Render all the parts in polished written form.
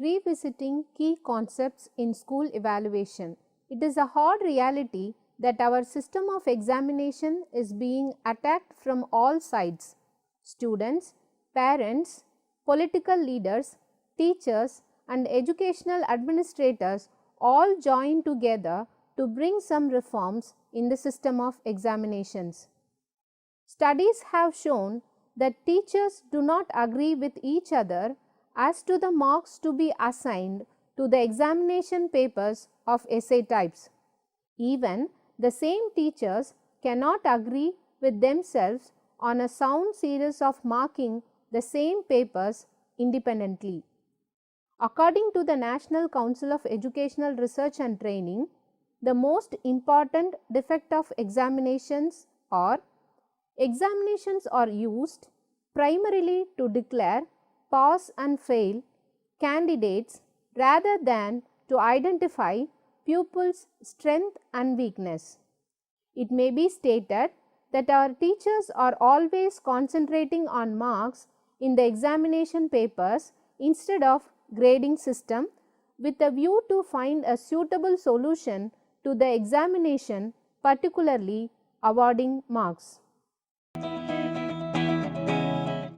Revisiting key concepts in school evaluation. It is a hard reality that our system of examination is being attacked from all sides. Students, parents, political leaders, teachers, and educational administrators all join together to bring some reforms in the system of examinations. Studies have shown that teachers do not agree with each other as to the marks to be assigned to the examination papers of essay types. Even the same teachers cannot agree with themselves on a sound series of marking the same papers independently. According to the National Council of Educational Research and Training, the most important defect of examinations are: examinations are used primarily to declare pass and fail candidates rather than to identify pupils' strength and weakness. It may be stated that our teachers are always concentrating on marks in the examination papers instead of grading system, with a view to find a suitable solution to the examination, particularly awarding marks.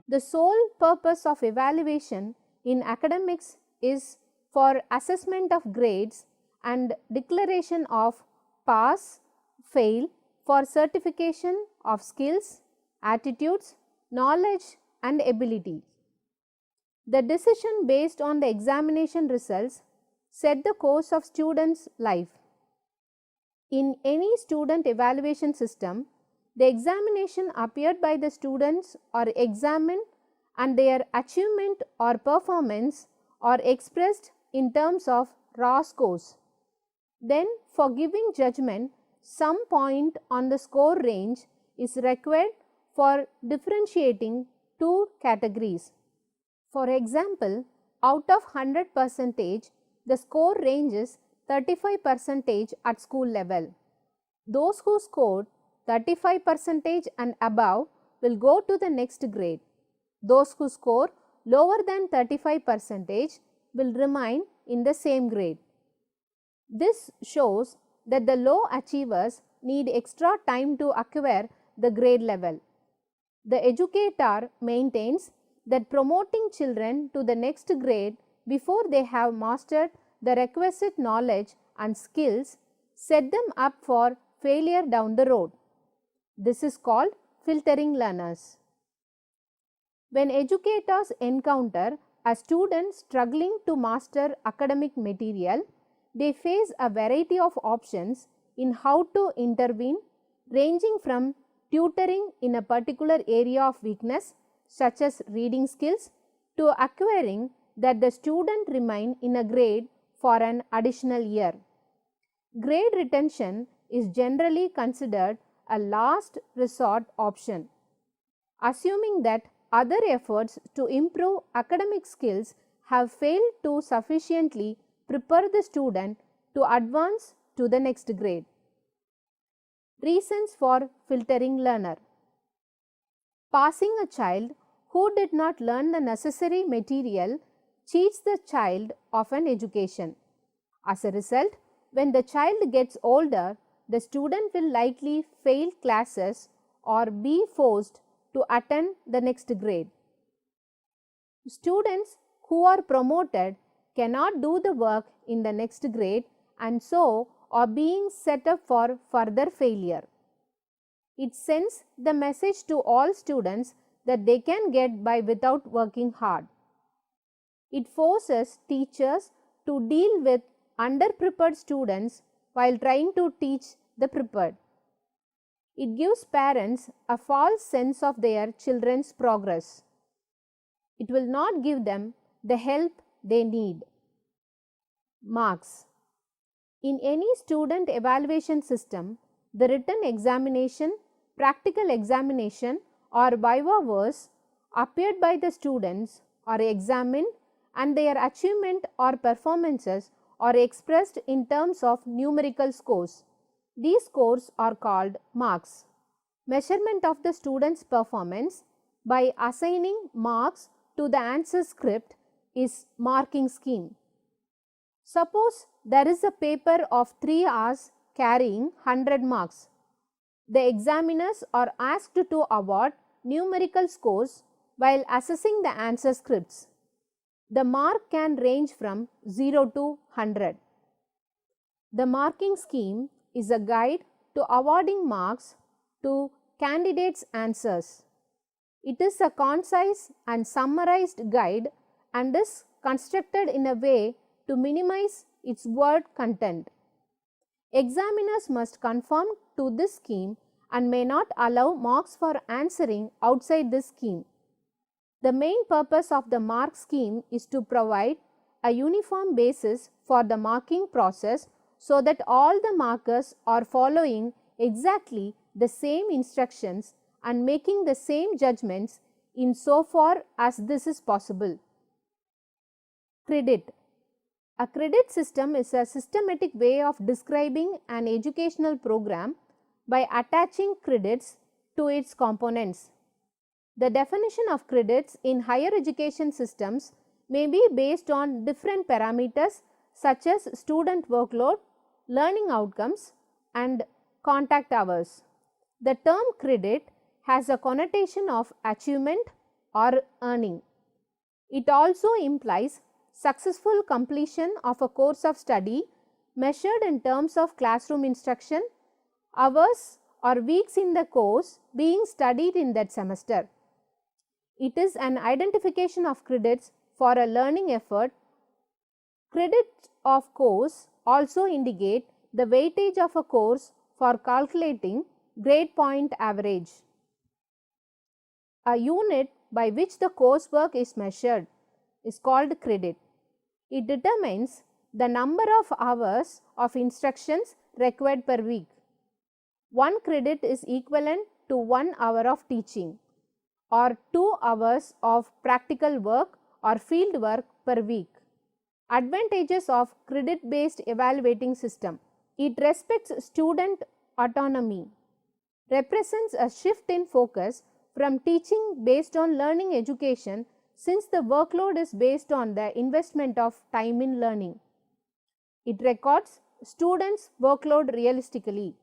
The sole purpose of evaluation in academics is for assessment of grades and declaration of pass, fail for certification of skills, attitudes, knowledge and ability. The decision based on the examination results set the course of students' life. In any student evaluation system, the examination appeared by the students are examined and their achievement or performance are expressed in terms of raw scores. Then, for giving judgment, some point on the score range is required for differentiating two categories. For example, out of 100%, the score ranges 35% at school level. Those who scored 35% and above will go to the next grade. Those who score lower than 35% will remain in the same grade. This shows that the low achievers need extra time to acquire the grade level. The educator maintains that promoting children to the next grade before they have mastered the requisite knowledge and skills set them up for failure down the road. This is called filtering learners. When educators encounter a student struggling to master academic material, they face a variety of options in how to intervene, ranging from tutoring in a particular area of weakness such as reading skills to acquiring that the student remain in a grade for an additional year. Grade retention is generally considered a last resort option, assuming that other efforts to improve academic skills have failed to sufficiently prepare the student to advance to the next grade. Reasons for filtering learner. Passing a child who did not learn the necessary material cheats the child of an education. As a result, when the child gets older, the student will likely fail classes or be forced to attend the next grade. Students who are promoted cannot do the work in the next grade and so are being set up for further failure. It sends the message to all students that they can get by without working hard. It forces teachers to deal with underprepared students while trying to teach the prepared. It gives parents a false sense of their children's progress. It will not give them the help they need. Marks. In any student evaluation system, the written examination, practical examination or viva voce appeared by the students are examined and their achievement or performances are expressed in terms of numerical scores. These scores are called marks. Measurement of the student's performance by assigning marks to the answer script is marking scheme. Suppose there is a paper of 3 hours carrying 100 marks. The examiners are asked to award numerical scores while assessing the answer scripts. The mark can range from 0 to 100. The marking scheme is a guide to awarding marks to candidates' answers. It is a concise and summarized guide and is constructed in a way to minimize its word content. Examiners must conform to this scheme and may not allow marks for answering outside this scheme. The main purpose of the mark scheme is to provide a uniform basis for the marking process so that all the markers are following exactly the same instructions and making the same judgments in so far as this is possible. Credit. A credit system is a systematic way of describing an educational program by attaching credits to its components. The definition of credits in higher education systems may be based on different parameters such as student workload, learning outcomes, and contact hours. The term credit has a connotation of achievement or earning. It also implies successful completion of a course of study measured in terms of classroom instruction, hours or weeks in the course being studied in that semester. It is an identification of credits for a learning effort. Credits of course also indicate the weightage of a course for calculating grade point average. A unit by which the coursework is measured is called credit. It determines the number of hours of instructions required per week. 1 credit is equivalent to 1 hour of teaching or 2 hours of practical work or field work per week. Advantages of credit-based evaluating system. It respects student autonomy, represents a shift in focus from teaching based on learning education since the workload is based on the investment of time in learning. It records students' workload realistically.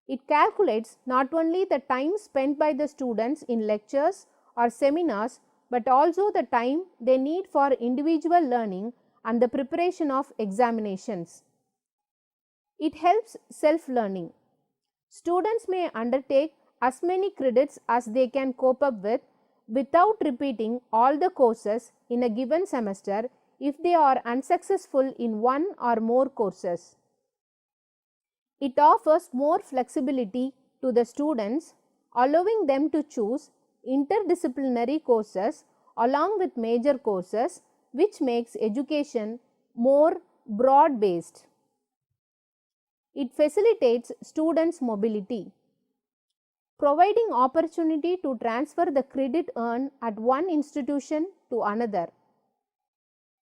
It calculates not only the time spent by the students in lectures or seminars, but also the time they need for individual learning and the preparation of examinations. It helps self-learning. Students may undertake as many credits as they can cope up with without repeating all the courses in a given semester if they are unsuccessful in one or more courses. It offers more flexibility to the students, allowing them to choose interdisciplinary courses along with major courses, which makes education more broad-based. It facilitates students' mobility, providing opportunity to transfer the credit earned at one institution to another.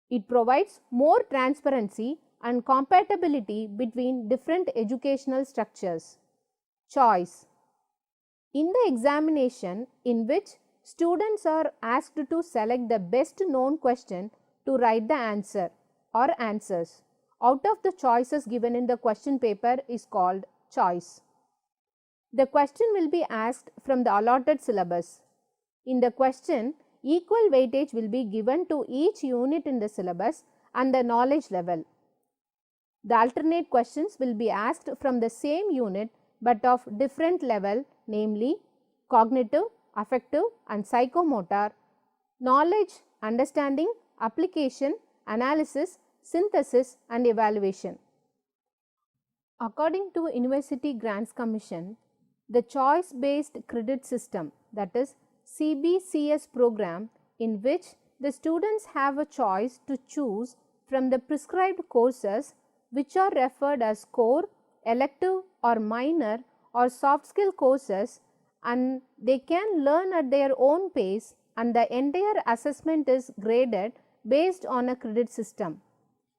It provides more transparency and compatibility between different educational structures. Choice. In the examination in which students are asked to select the best known question to write the answer or answers out of the choices given in the question paper is called choice. The question will be asked from the allotted syllabus. In the question, equal weightage will be given to each unit in the syllabus and the knowledge level. The alternate questions will be asked from the same unit but of different level, namely cognitive, affective and psychomotor, knowledge, understanding, application, analysis, synthesis and evaluation. According to University Grants Commission, the choice-based credit system, that is CBCS program, in which the students have a choice to choose from the prescribed courses which are referred as core, elective or minor or soft skill courses, and they can learn at their own pace, and the entire assessment is graded based on a credit system.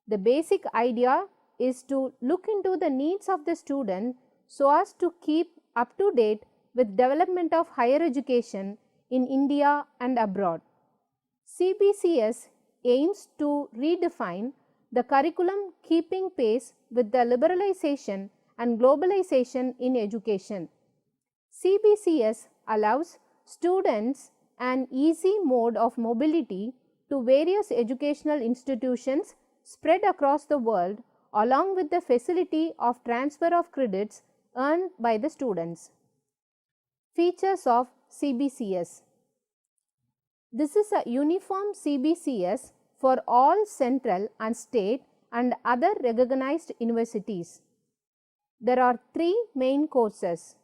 The basic idea is to look into the needs of the student so as to keep up to date with development of higher education in India and abroad. CBCS aims to redefine the curriculum keeping pace with the liberalization and globalization in education. CBCS allows students an easy mode of mobility to various educational institutions spread across the world, along with the facility of transfer of credits earned by the students. Features of CBCS. This is a uniform CBCS for all central and state and other recognized universities. There are three main courses: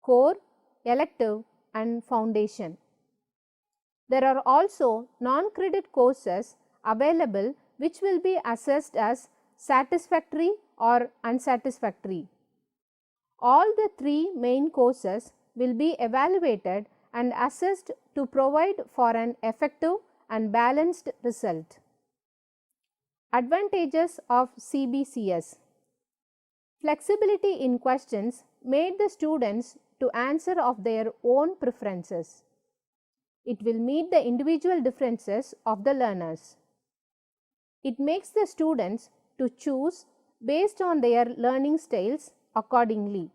core, elective and foundation. There are also non-credit courses available which will be assessed as satisfactory or unsatisfactory. All the three main courses will be evaluated and assessed to provide for an effective and balanced result. Advantages of CBCS. Flexibility in questions made the students to answer of their own preferences. It will meet the individual differences of the learners. It makes the students to choose based on their learning styles accordingly.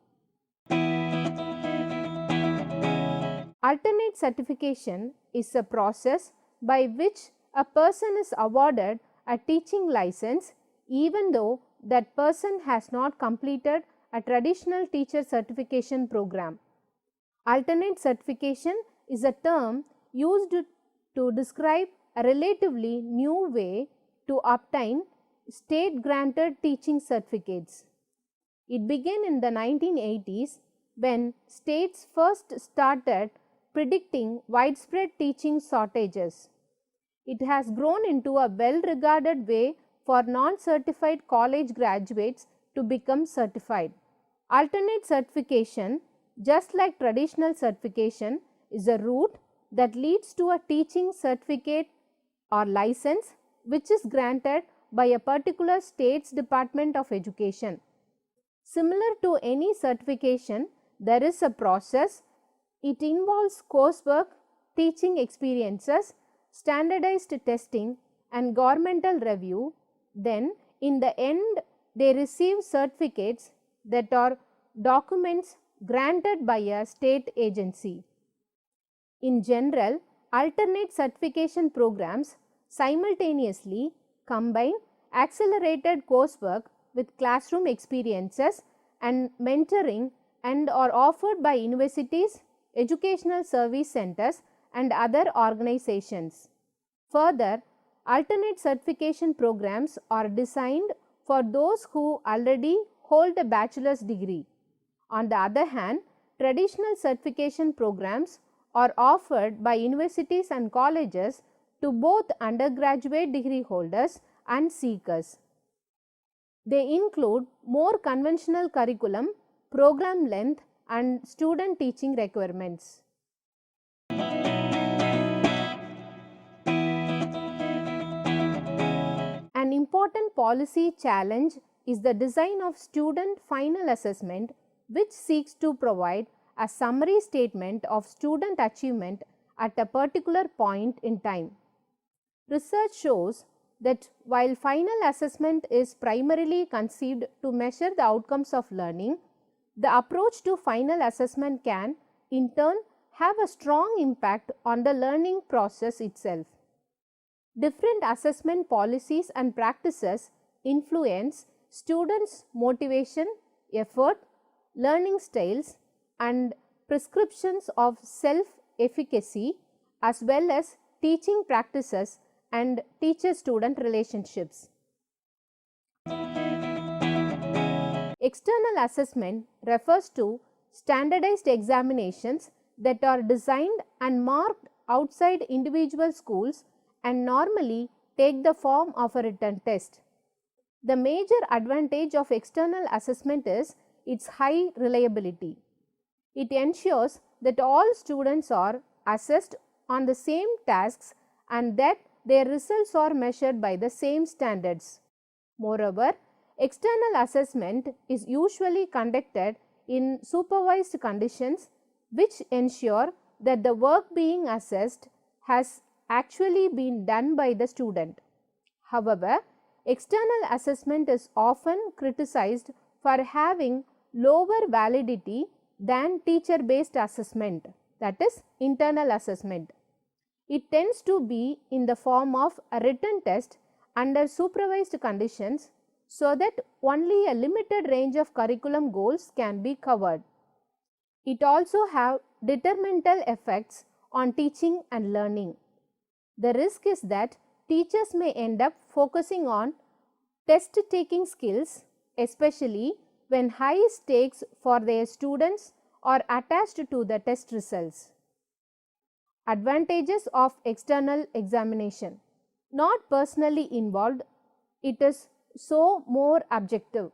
Alternate certification is a process by which a person is awarded a teaching license even though that person has not completed a traditional teacher certification program. Alternate certification is a term used to describe a relatively new way to obtain state granted teaching certificates. It began in the 1980s when states first started predicting widespread teaching shortages. It has grown into a well-regarded way for non-certified college graduates to become certified. Alternate certification, just like traditional certification, is a route that leads to a teaching certificate or license which is granted by a particular state's Department of Education. Similar to any certification, there is a process. It involves coursework, teaching experiences, standardized testing and governmental review. Then in the end they receive certificates that are documents granted by a state agency. In general, alternate certification programs simultaneously combine accelerated coursework with classroom experiences and mentoring and are offered by universities, educational service centers and other organizations. Further, alternate certification programs are designed for those who already hold a bachelor's degree. On the other hand, traditional certification programs are offered by universities and colleges to both undergraduate degree holders and seekers. They include more conventional curriculum, program length and student teaching requirements. An important policy challenge is the design of student final assessment, which seeks to provide a summary statement of student achievement at a particular point in time. Research shows that while final assessment is primarily conceived to measure the outcomes of learning, the approach to final assessment can, in turn, have a strong impact on the learning process itself. Different assessment policies and practices influence students' motivation, effort, learning styles and prescriptions of self-efficacy as well as teaching practices and teacher-student relationships. External assessment refers to standardized examinations that are designed and marked outside individual schools and normally take the form of a written test. The major advantage of external assessment is its high reliability. It ensures that all students are assessed on the same tasks and that their results are measured by the same standards. Moreover, external assessment is usually conducted in supervised conditions which ensure that the work being assessed has actually been done by the student. However, external assessment is often criticized for having lower validity than teacher based assessment, that is internal assessment. It tends to be in the form of a written test under supervised conditions so that only a limited range of curriculum goals can be covered. It also have detrimental effects on teaching and learning. The risk is that teachers may end up focusing on test taking skills, especially when high stakes for their students are attached to the test results. Advantages of external examination. Not personally involved, it is so more objective.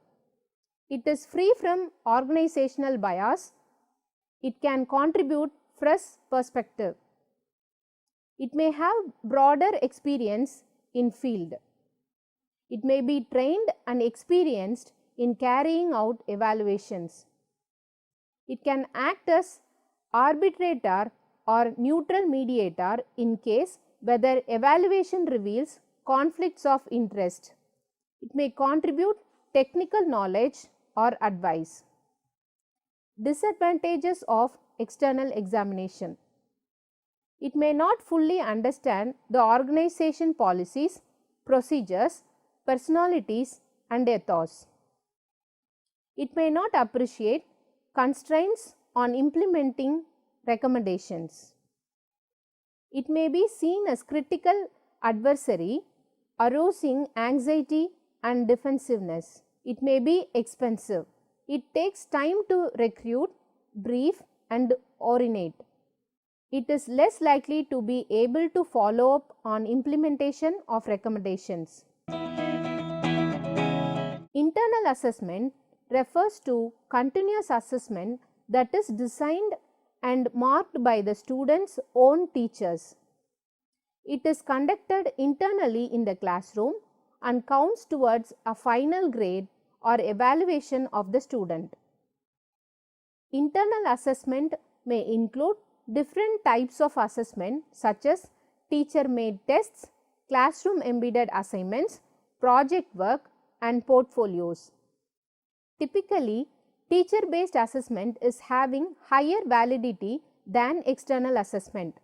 It is free from organizational bias. It can contribute fresh perspective. It may have broader experience in field. It may be trained and experienced in carrying out evaluations. It can act as arbitrator or neutral mediator in case whether evaluation reveals conflicts of interest. It may contribute technical knowledge or advice. Disadvantages of external examination. It may not fully understand the organization policies, procedures, personalities and ethos. It may not appreciate constraints on implementing recommendations. It may be seen as critical adversary, arousing anxiety and defensiveness. It may be expensive. It takes time to recruit, brief and orientate. It is less likely to be able to follow up on implementation of recommendations. Internal assessment refers to continuous assessment that is designed and marked by the student's own teachers. It is conducted internally in the classroom and counts towards a final grade or evaluation of the student. Internal assessment may include different types of assessment such as teacher made tests, classroom embedded assignments, project work and portfolios. Typically, teacher based assessment is having higher validity than external assessment.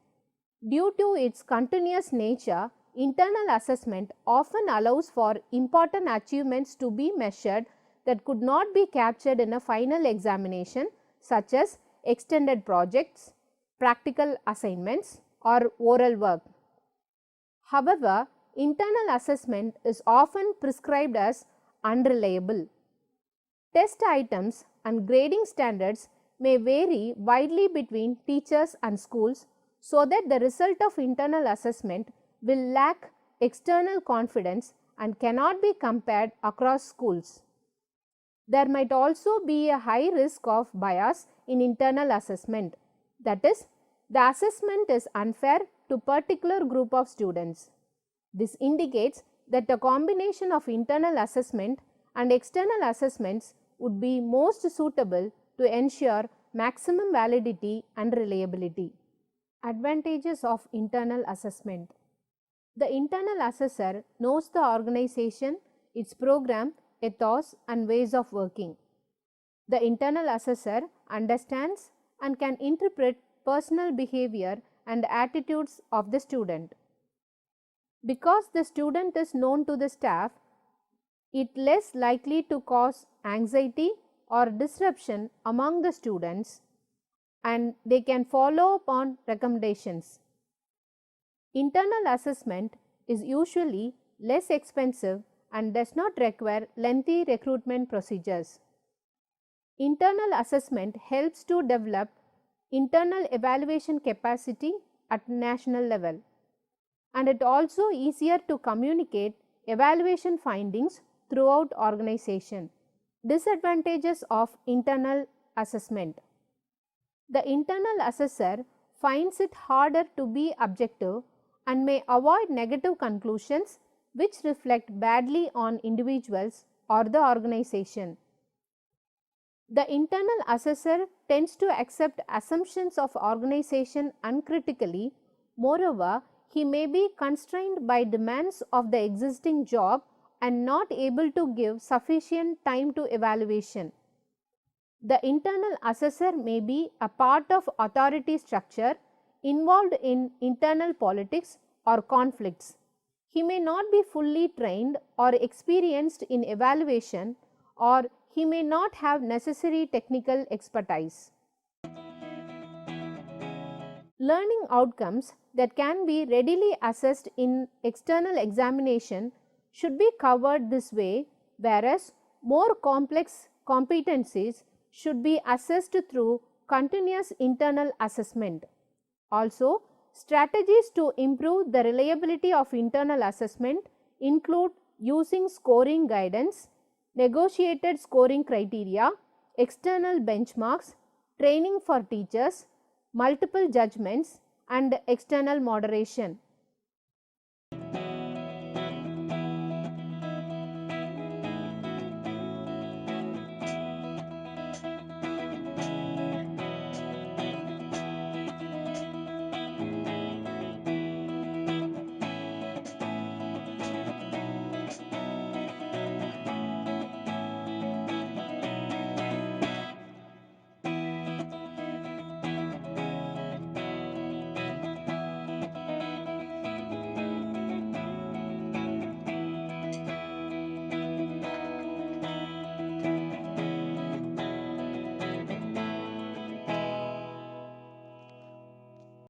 Due to its continuous nature, internal assessment often allows for important achievements to be measured that could not be captured in a final examination, such as extended projects, practical assignments or oral work. However, internal assessment is often prescribed as unreliable. Test items and grading standards may vary widely between teachers and schools, so that the result of internal assessment will lack external confidence and cannot be compared across schools. There might also be a high risk of bias in internal assessment. That is, the assessment is unfair to particular group of students. This indicates that a combination of internal assessment and external assessments would be most suitable to ensure maximum validity and reliability. Advantages of internal assessment. The internal assessor knows the organization, its program, ethos and ways of working. The internal assessor understands and can interpret personal behavior and attitudes of the student. Because the student is known to the staff, it is less likely to cause anxiety or disruption among the students, and they can follow up on recommendations. Internal assessment is usually less expensive and does not require lengthy recruitment procedures. Internal assessment helps to develop internal evaluation capacity at national level, and it also easier to communicate evaluation findings throughout organization. Disadvantages of internal assessment. The internal assessor finds it harder to be objective and may avoid negative conclusions which reflect badly on individuals or the organization. The internal assessor tends to accept assumptions of organization uncritically. Moreover, he may be constrained by demands of the existing job and not able to give sufficient time to evaluation. The internal assessor may be a part of authority structure involved in internal politics or conflicts. He may not be fully trained or experienced in evaluation, or he may not have necessary technical expertise. Learning outcomes that can be readily assessed in external examination should be covered this way, whereas more complex competencies should be assessed through continuous internal assessment. Also, strategies to improve the reliability of internal assessment include using scoring guidance, negotiated scoring criteria, external benchmarks, training for teachers, multiple judgments, and external moderation.